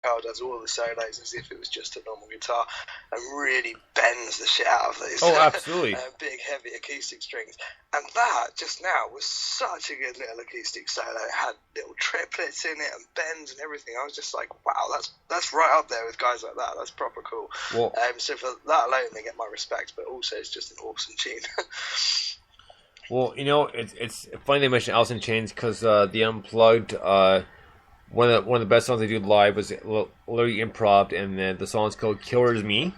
Carl does all the solos as if it was just a normal guitar and really bends the shit out of those absolutely. big, heavy acoustic strings. And that, just now, was such a good little acoustic solo. It had little triplets in it and bends and everything. I was just like, wow, that's right up there with guys like that. That's proper cool. Well, so for that alone, they get my respect, but also it's just an awesome tune. Well, it's funny they mentioned Alice in Chains because the Unplugged, one of the best songs they do live was literally improv, and the song's called "Killer's Me."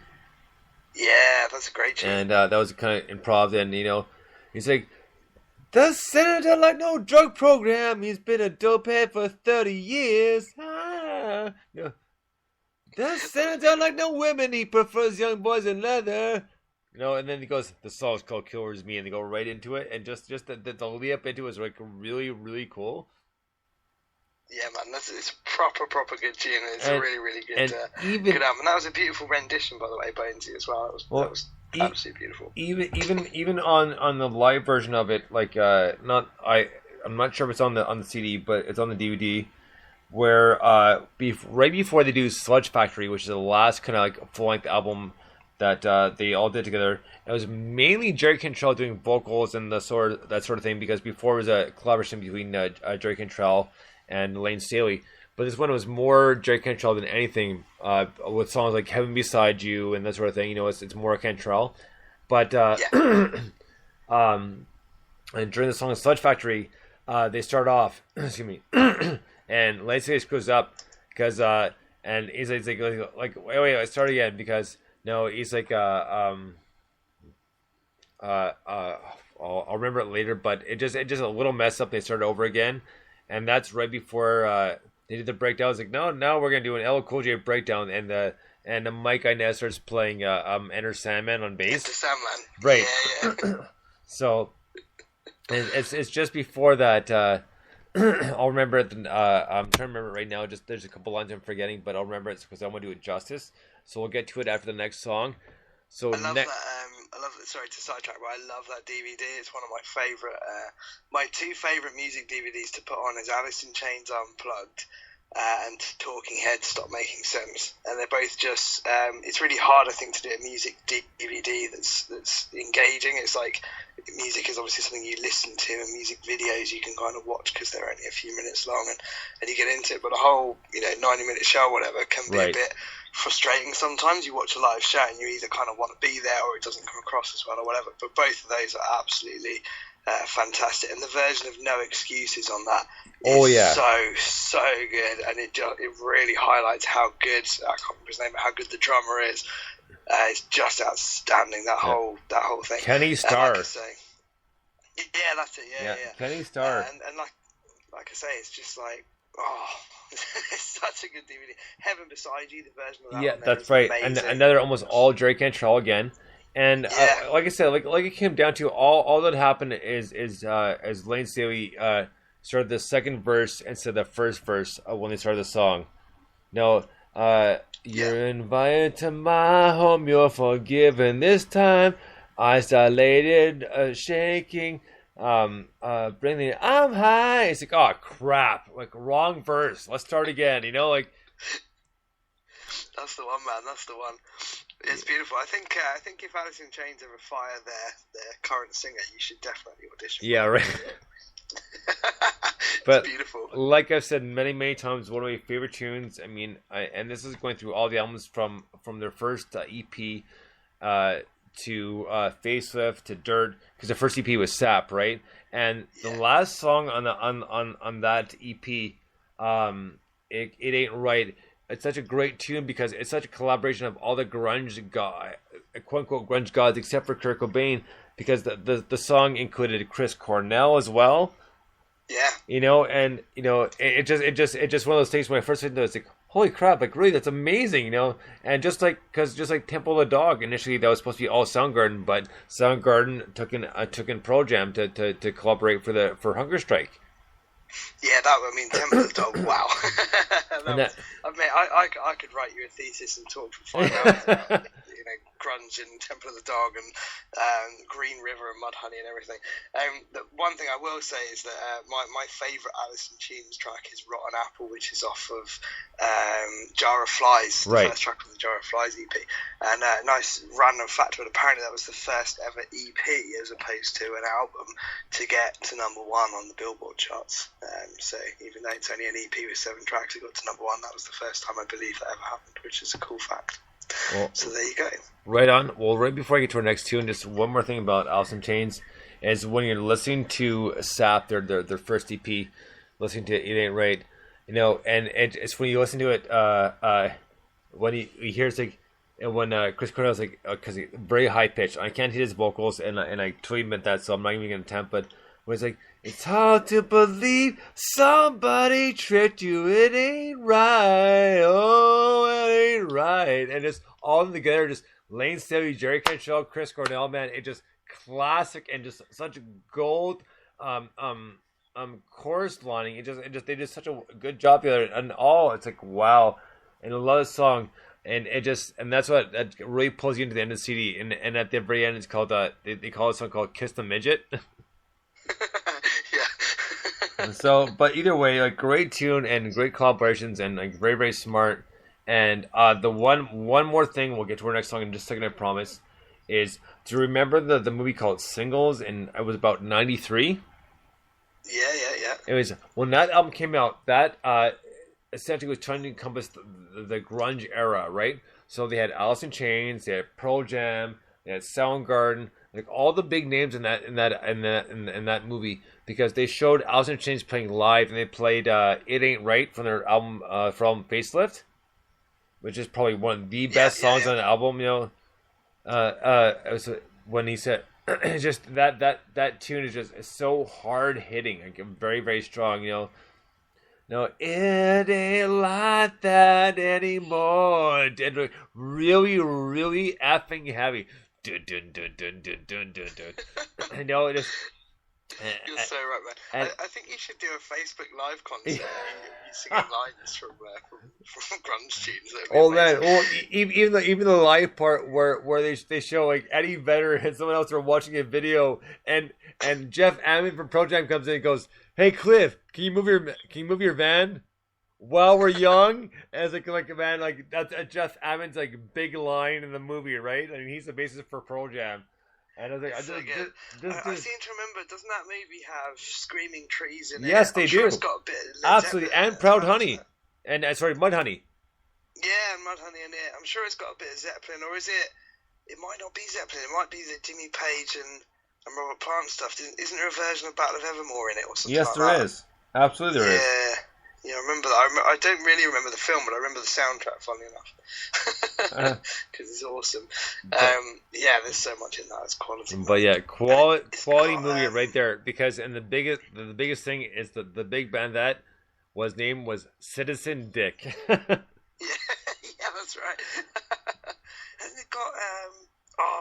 Yeah, that's a great tune. And that was kind of improv, and he's like, "The senator like no drug program. He's been a dopehead for 30 years." The senator like no women. He prefers young boys in leather. And then he goes, the song's called "Killer's Me," and they go right into it, and just the lead up into it is like really, really cool. Yeah, man, it's a proper good tune. It's a really, really good good album. And that was a beautiful rendition, by the way, by Bonesy as well. That was absolutely beautiful. Even on the live version of it, like I'm not sure if it's on the CD, but it's on the DVD. Where right before they do Sludge Factory, which is the last kind of like full length album that they all did together. It was mainly Jerry Cantrell doing vocals and that sort of thing, because before it was a collaboration between Jerry Cantrell and Lane Staley. But this one was more Jerry Cantrell than anything, with songs like "Heaven Beside You" and that sort of thing. It's more Cantrell. But and during the song "Sludge Factory," they start off, excuse me, and Lane Staley screws up because and he's like wait, start again, because. No, he's like I'll remember it later, but it just a little mess up. They started over again, and that's right before they did the breakdown. I was like, now we're gonna do an LL Cool J breakdown, and the Mike1inFive starts playing Enter Sandman on bass. Enter Sandman, right? Yeah. So it's just before that. I'll remember it. I'm trying to remember it right now. Just there's a couple lines I'm forgetting, but I'll remember it because I want to do it justice. So we'll get to it after the next song. So I love that. I love that. Sorry to sidetrack, but I love that DVD. It's one of my favorite. My two favorite music DVDs to put on is Alice in Chains Unplugged and Talking Heads Stop Making Sense, and they're both just. It's really hard, I think, to do a music DVD that's engaging. It's like music is obviously something you listen to, and music videos you can kind of watch because they're only a few minutes long, and you get into it. But a whole 90-minute show or whatever can be a bit frustrating sometimes. You watch a live show and you either kind of want to be there or it doesn't come across as well or whatever. But both of those are absolutely fantastic, and the version of No Excuses on that is so good, and it really highlights how good, I can't remember his name, but how good the drummer is. It's just outstanding, that whole thing. Kenny Starr. Yeah, that's it. Yeah. Kenny Starr. And like I say, it's just like, it's such a good DVD. Heaven Beside You, the version of that. Yeah, that's right. And another almost all Drake Cantrell again. And like I said, like it came down to all that happened is as Lane Staley started the second verse instead of the first verse when they started the song. No, you're invited to my home, you're forgiven this time. Eyes dilated, shaking. Bringing I'm high. It's like, oh crap, like wrong verse. Let's start again. Like. That's the one, man. That's the one. It's beautiful. I think if Alice in Chains ever fire their current singer, you should definitely audition. Yeah, right. But beautiful. Like I've said many times, one of my favorite tunes. I mean, and this is going through all the albums from their first EP to Facelift to Dirt, because the first EP was Sap, right? And the last song on that EP, it ain't right. It's such a great tune because it's such a collaboration of all the grunge quote unquote grunge gods except for Kurt Cobain, because the song included Chris Cornell as well. Yeah. And it just one of those things when I first listened to it, it's like, holy crap, like really, that's amazing, And just like Temple of the Dog, initially that was supposed to be all Soundgarden, but Soundgarden took in Pearl Jam to collaborate for Hunger Strike. Yeah, Temple of the Dog, wow. I could write you a thesis and talk for 5 hours about, grunge and Temple of the Dog and Green River and Mudhoney and everything. The one thing I will say is that my favourite Alice in Chains track is Rotten Apple, which is off of Jar of Flies, the first track on the Jar of Flies EP. And nice random fact, but apparently that was the first ever EP as opposed to an album to get to #1 on the Billboard charts. So even though it's only an EP with 7 tracks, it got to #1. That was the first time I believe that ever happened, which is a cool fact. Well, so there you go. Right on. Well, right before I get to our next tune, just one more thing about Alice in Chains is when you're listening to SAP, their first EP, listening to It Ain't Right, you know, and it's when you listen to it, when you hear it's like, and when Chris Cornell's like, because very high pitched, I can't hear his vocals, and I totally meant that, so I'm not even gonna attempt. But when it's like, it's hard to believe somebody tricked you, it ain't right, oh, it ain't right, and just all together, just Lane Staley, Jerry Cantrell, Chris Cornell, man, it just classic and just such gold chorus lining. It just they did such a good job together, and it's like wow, and I love this song. And that's what that really pulls you into the end of the CD. And at the very end, it's called they call it song called "Kiss the Midget." Yeah. So, but either way, like great tune and great collaborations and like very very smart. And the one more thing we'll get to our next song in just a second, I promise, is to remember the movie called Singles, and it was about 93. Yeah. It was when that album came out. That essentially was trying to encompass the grunge era, right? So they had Alice in Chains, they had Pearl Jam, they had Soundgarden, like all the big names in that movie, because they showed Alice in Chains playing live, and they played "It Ain't Right" from their album from Facelift, which is probably one of the best songs on the album. You know, it was when he said, it's just that tune is just so hard hitting, like very very strong. You know. No, it ain't like that anymore. And really, really effing heavy. Dun, dun, dun, dun, dun, dun, dun, dun. I know it is. You're so right, man. I think you should do a Facebook Live concert. You singing lines from grunge tunes. Oh man! Well, even the live part where they show like Eddie Vedder and someone else are watching a video, and Jeff Ammon from Pro Jam comes in and goes, "Hey Cliff, can you move your van while we're young?" As like a man, like that's Jeff Ammon's like big line in the movie, right? I mean, he's the bassist for Pearl Jam. And I was like, I seem to remember, doesn't that movie have Screaming Trees in it? Yes, they do. It's got a bit of absolutely, and Proud Honey, and sorry, Mudhoney. Yeah, and Mudhoney in it. I'm sure it's got a bit of Zeppelin, or is it? It might not be Zeppelin. It might be the Jimmy Page and Robert Plant stuff. Isn't there a version of Battle of Evermore in it, or something? Yes, like there that? is. Absolutely, there is. Yeah, I remember that. I don't really remember the film, but I remember the soundtrack, funnily enough. Because it's awesome. Yeah, there's so much in that. It's quality. But yeah, quality movie right there. Because, and the biggest thing is the big band that name was Citizen Dick. yeah, that's right. Hasn't it got,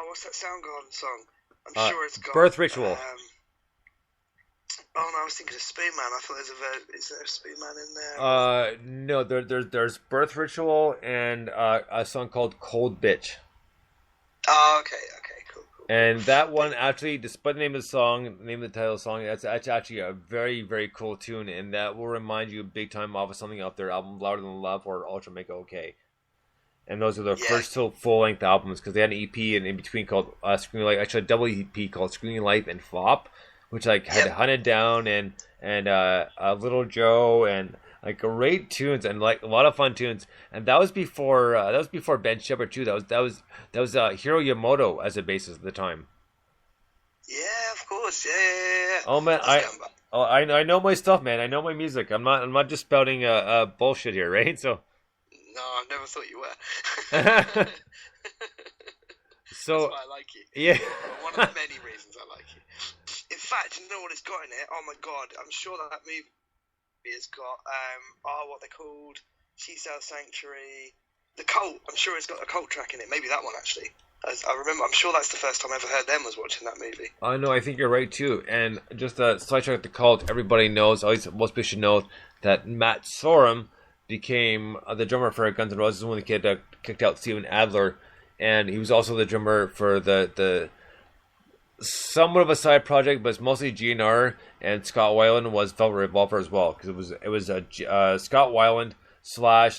what's that Soundgarden song? I'm sure it's got... Birth Ritual. Oh no, I was thinking of Spoon Man. I thought is there a Spoon Man in there? No, there's Birth Ritual and a song called Cold Bitch. Oh, okay, cool. And that one actually, despite the name of the song, the name of the title of the song, that's actually a very, very cool tune, and that will remind you big time off of something off their album Louder Than Love or Ultra Mega OK. And those are their first two full-length albums, because they had an EP in between called Screaming Life, actually a double EP called Screaming Life and Flop, which like had Hunted Down and Little Joe and like great tunes and like a lot of fun tunes. And that was before Ben Shepherd too. That was Hiro Yamamoto as a bassist at the time. Yeah, of course. Yeah. Oh man, I know my stuff, man. I know my music. I'm not just spouting bullshit here, right? So. No, I never thought you were. So that's why I like you. Yeah. One of the many reasons I like you. In fact, you know what it's got in it? Oh my god, I'm sure that movie has got what they're called, She Sells Sanctuary, The Cult. I'm sure it's got a Cult track in it. Maybe that one actually. I remember. I'm sure that's the first time I ever heard them was watching that movie. I know. I think you're right too. And just a sidetrack, The Cult. Everybody knows. At least most people should know that Matt Sorum became the drummer for Guns N' Roses when the kid kicked out Steven Adler. and he was also the drummer for the somewhat of a side project, but it's mostly GNR, and Scott Weiland was Velvet Revolver as well, because it was Scott Weiland /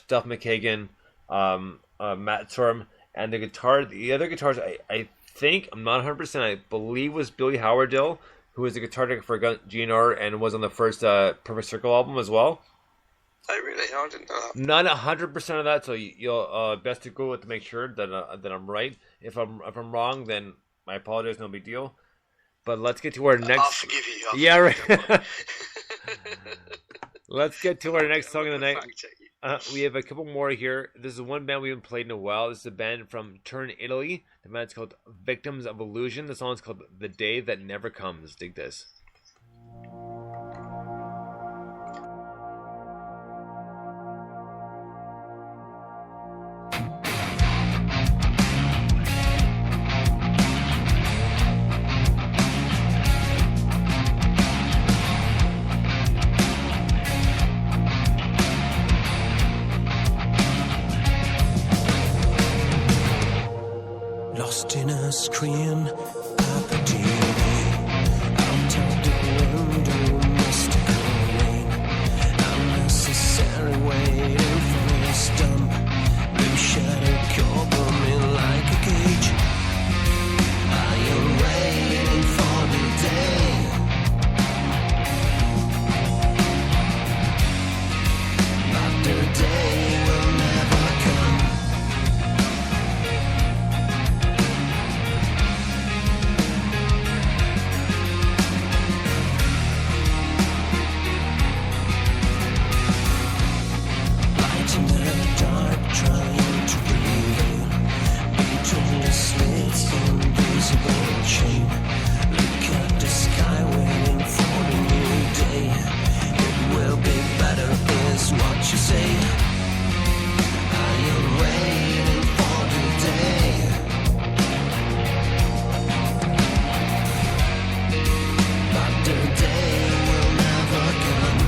Duff McKagan, Matt Sorum, and the other guitars I think, I'm not 100%, I believe was Billy Howardill, who was the guitar tech for GNR and was on the first Perfect Circle album as well. Oh, really? I didn't know that. Not 100% of that, so you'll best to go with to make sure that I'm right. If I'm wrong, then I apologize, no big deal. But let's get to our next. I'll forgive you. Right. Let's get to our next song of the night. We have a couple more here. This is one band we haven't played in a while. This is a band from Turin, Italy. The band's called Victims of Illusion. The song is called The Day That Never Comes. Dig this. Lost in a screen at the TV, out of the window, mystical rain, unnecessary waiting for a stump, blue shadow cover me like a cage. I am waiting for the day, but the day will never come. Trying to prevail between the slits, invisible chain. Look at the sky, waiting for the new day. It will be better, is what you say. I am waiting for the day, but the day will never come.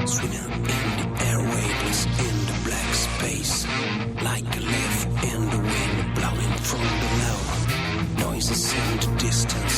Swimming in the air, weightless in the black space, like a leaf in the wind blowing from below. Noises in the distance.